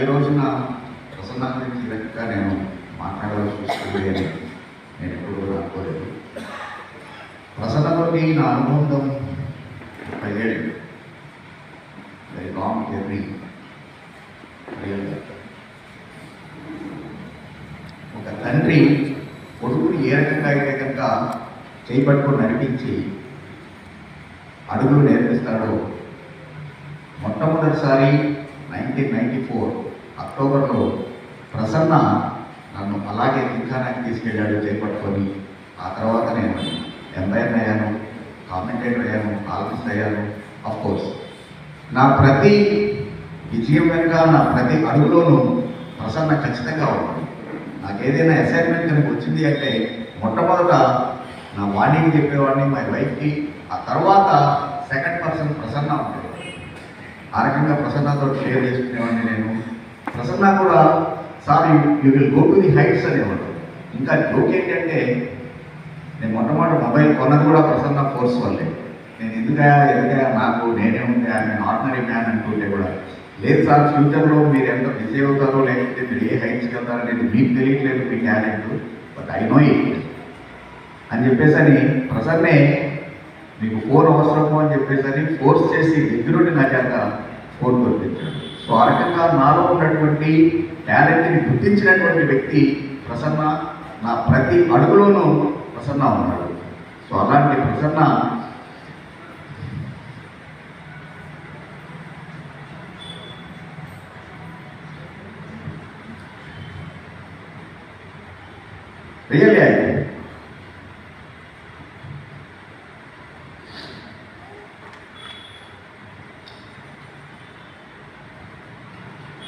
ఈ రోజున ప్రసన్న గురించి ఇంకా నేను మాట్లాడవలసి వస్తుంది అని నేను ఎప్పుడు కూడా అనుకోలేదు. ప్రసన్నతోటి నా అనుబంధం 30 ఏళ్ళు, వెరీ లాంగ్ జర్నీ. ఒక తండ్రి కొడుకుని ఏ రకంగా అయితే కనుక చేయబట్టుకుని నడిపించి అడుగులు నేర్పిస్తాడో, మొట్టమొదటిసారి 1994 అక్టోబర్లో ప్రసన్న నన్ను అలాగే దిగ్గానానికి తీసుకెళ్ళాడు చేపట్టుకొని. ఆ తర్వాత నేను ఎంపైర్ అయ్యాను, కామెంటేటర్ అయ్యాను, కాలమిస్ట్ అయ్యాను. అఫ్కోర్స్ నా ప్రతి విజయం వెనుక, నా ప్రతి అడుగులోనూ ప్రసన్న ఖచ్చితంగా ఉన్నాడు. నాకు ఏదైనా అసైన్మెంట్ కనుక వచ్చింది అంటే మొట్టమొదట నా వాణికి చెప్పేవాడిని, మై వైఫ్కి. ఆ తర్వాత సెకండ్ పర్సన్ ప్రసన్న ఉంటాడు. ఆ రకంగా ప్రసన్నతో షేర్ చేసుకునేవాడిని నేను. ప్రసన్న కూడా sir you will go to the heights అనేవాడు. ఇంకా జోక్ ఏంటంటే, నేను మొట్టమొదటి మొబైల్ కొన్నది కూడా ప్రసన్న ఫోర్స్ వల్లే. నేను ఎందుకయా నాకు నేనే ఉంది, నేను ఆర్డినరీ మ్యాన్ అంటుంటే కూడా, లేదు సార్ ఫ్యూచర్లో మీరు ఎంత బిజీ అవుతారో, లేకపోతే మీరు ఏ హైట్స్కి వెళ్తారో అనేది మీకు తెలియట్లేదు, మీ talent, but I know it అని చెప్పేసి ప్రసన్నే మీకు ఫోన్ అవసరము అని చెప్పేసి ఫోర్స్ చేసి దగ్గరుండి నా చేత ఫోన్ కొనిపించాడు. సో ఆ రకంగా నాలో ఉన్నటువంటి టాలెంట్ని గుర్తించినటువంటి వ్యక్తి ప్రసన్న. నా ప్రతి అడుగులోనూ ప్రసన్న ఉన్నాడు. సో అలాంటి ప్రసన్న రియల్లీ అయితే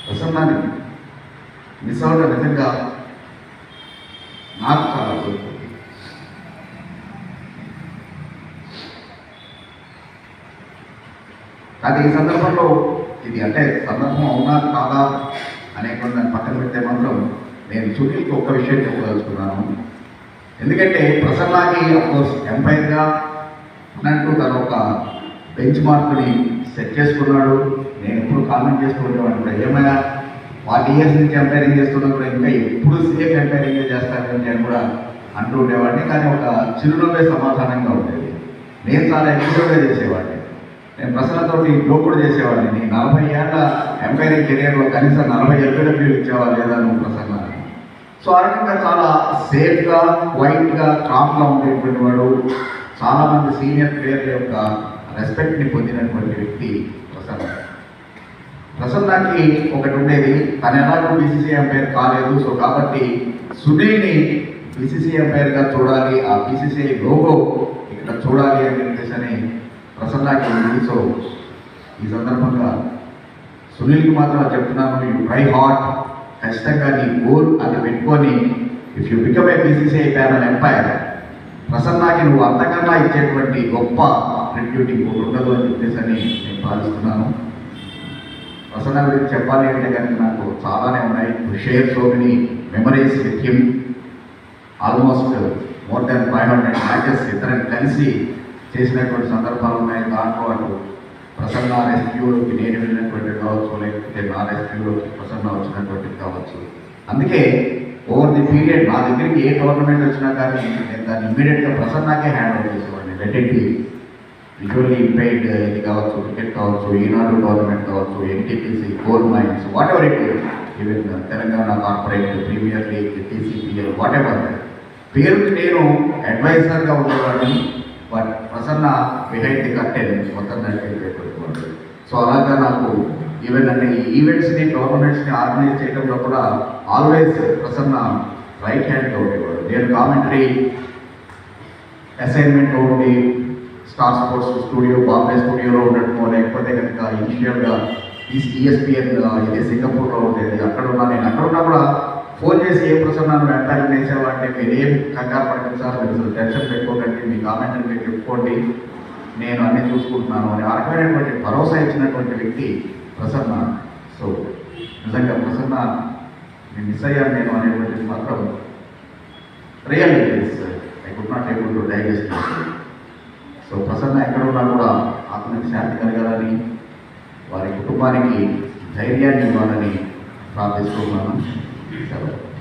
ప్రసన్నాన్ని మిస్ అవ్వడం నిజంగా నాకు చాలా కోరుకుంది. కానీ ఈ సందర్భంలో ఇది అంటే సందర్భం అవునా కాదా అనేటువంటి దాన్ని పక్కన పెడితే మాత్రం నేను సునీల్కి ఒక్క విషయం చెప్పదలుచుకున్నాను. ఎందుకంటే ప్రసన్నాకి అఫ్కోర్స్ ఎంపైర్గా అన్నట్టు తను ఒక బెంచ్ మార్క్ని సెట్ చేసుకున్నాడు. నేను ఎప్పుడు కామెంట్ చేసుకుంటేవాడిని కూడా, ఏమైనా 40 ఇయర్స్ నుంచి ఎంపైరింగ్ చేస్తున్నా కూడా ఇంకా ఎప్పుడు సేఫ్ ఎంపైరింగ్ చేస్తానని నేను కూడా అంటూ ఉండేవాడిని. కానీ ఒక చిరునవ్వే సమాధానంగా ఉండేది. నేను చాలా ఎక్స్ట్రాగా చేసేవాడిని. నేను ప్రసన్నతోటి జోక్ కూడా చేసేవాడిని, నీ 40 ఏళ్ళ ఎంపైరింగ్ కెరియర్లో కనీసం 40 LPW ఇచ్చేవా లేదా నువ్వు ప్రసన్న. సో ఆ రకంగా చాలా సేఫ్గా, వైట్గా, కామ్గా ఉండేటువంటి వాడు. చాలామంది సీనియర్ ప్లేయర్ల యొక్క రెస్పెక్ట్ని పొందినటువంటి వ్యక్తి ప్రసన్న. ప్రసన్నకి ఒకటి ఉండేది, తను ఎలాగో బీసీసీ ఎంపైర్ కాలేదు. సో కాబట్టి సునీల్ని బీసీసీ ఎంపైర్గా చూడాలి, ఆ బీసీసీ లోగో ఇక్కడ చూడాలి అని చెప్పేసి ప్రసన్నకి ఉంది. సో ఈ సందర్భంగా సునీల్కి మాత్రం చెప్తున్నాను, యూ ట్రై హార్డ్. ఖచ్చితంగా నీ గోల్ అది పెట్టుకొని, if you become a BCCI panel umpire, ప్రసన్నకి నువ్వు అంతకన్నా ఇచ్చేటువంటి గొప్ప ట్రిబ్యూట్ ఇంకోటి ఉండదు అని చెప్పేసి నేను భావిస్తున్నాను. ప్రసన్న గురించి చెప్పాలి అంటే కనుక నాకు చాలానే ఉన్నాయి. Share so many memories with him. Almost more than 500 matches ఇద్దరిని కలిసి చేసినటువంటి సందర్భాలు ఉన్నాయి. దాంట్లో అటు ప్రసన్న రెస్క్యూలోకి నేను వెళ్ళినటువంటిది కావచ్చు, లేకపోతే నా రెస్క్యూలోకి ప్రసన్న వచ్చినటువంటిది కావచ్చు. అందుకే ఓవర్ ది పీరియడ్ నా దగ్గరికి ఏ టోర్నమెంట్ వచ్చినా కానీ నేను దాన్ని ఇమ్మీడియట్గా ప్రసన్నకే హ్యాండ్ ఓవర్ చేసేవాడిని. Let it be visually impaired ఇది కావచ్చు, క్రికెట్ కావచ్చు, ఈనాడు టోర్నమెంట్ కావచ్చు, NTPC, gold mines, whatever it is, even Telangana corporate, premier league, TCPL, whatever. పేరుకి నేను అడ్వైజర్గా ఉండేవాడిని, but Prasanna behind the curtain మొత్తం నడిపేటటువంటి. సో అలాగా నాకు ఈవెన్ అంటే ఈ ఈవెంట్స్ని, టోర్నమెంట్స్ని ఆర్గనైజ్ చేయడంలో కూడా ఆల్వేస్ ప్రసన్న రైట్ హ్యాండ్గా ఉండేవాడు. నేను కామెంటరీ అసైన్మెంట్లో ఉండి స్టార్ స్పోర్ట్స్ స్టూడియో, బాంబే స్టూడియోలో ఉండటమో, లేకపోతే కనుక ఇనిషియల్గా ESPN ఇది సింగపూర్లో ఉండేది, అక్కడ ఉన్నా. నేను అక్కడ ఉన్నా కూడా ఫోన్ చేసి ఏ ప్రసన్న నువ్వు ఎంపైర్ వేసావా అంటే, మీరు ఏం కంగారు పడకండి సార్, మీరు టెన్షన్ పెట్టుకోకండి, మీ కామెంట్ని మీరు చెప్పుకోండి, నేను అన్నీ చూసుకుంటున్నాను అని ఆ రకమైనటువంటి భరోసా ఇచ్చినటువంటి వ్యక్తి ప్రసన్న. సో నిజంగా ప్రసన్న నేను మిస్ అయ్యాను నేను అనేటువంటిది మాత్రం real is I could not able to digest. So Prasanna ఎక్కడ ఉన్నా కూడా ఆత్మకి శాంతి కలగాలని, వారి కుటుంబానికి ధైర్యాన్ని ఇవ్వాలని ప్రార్థిస్తున్నాను. సెలవు.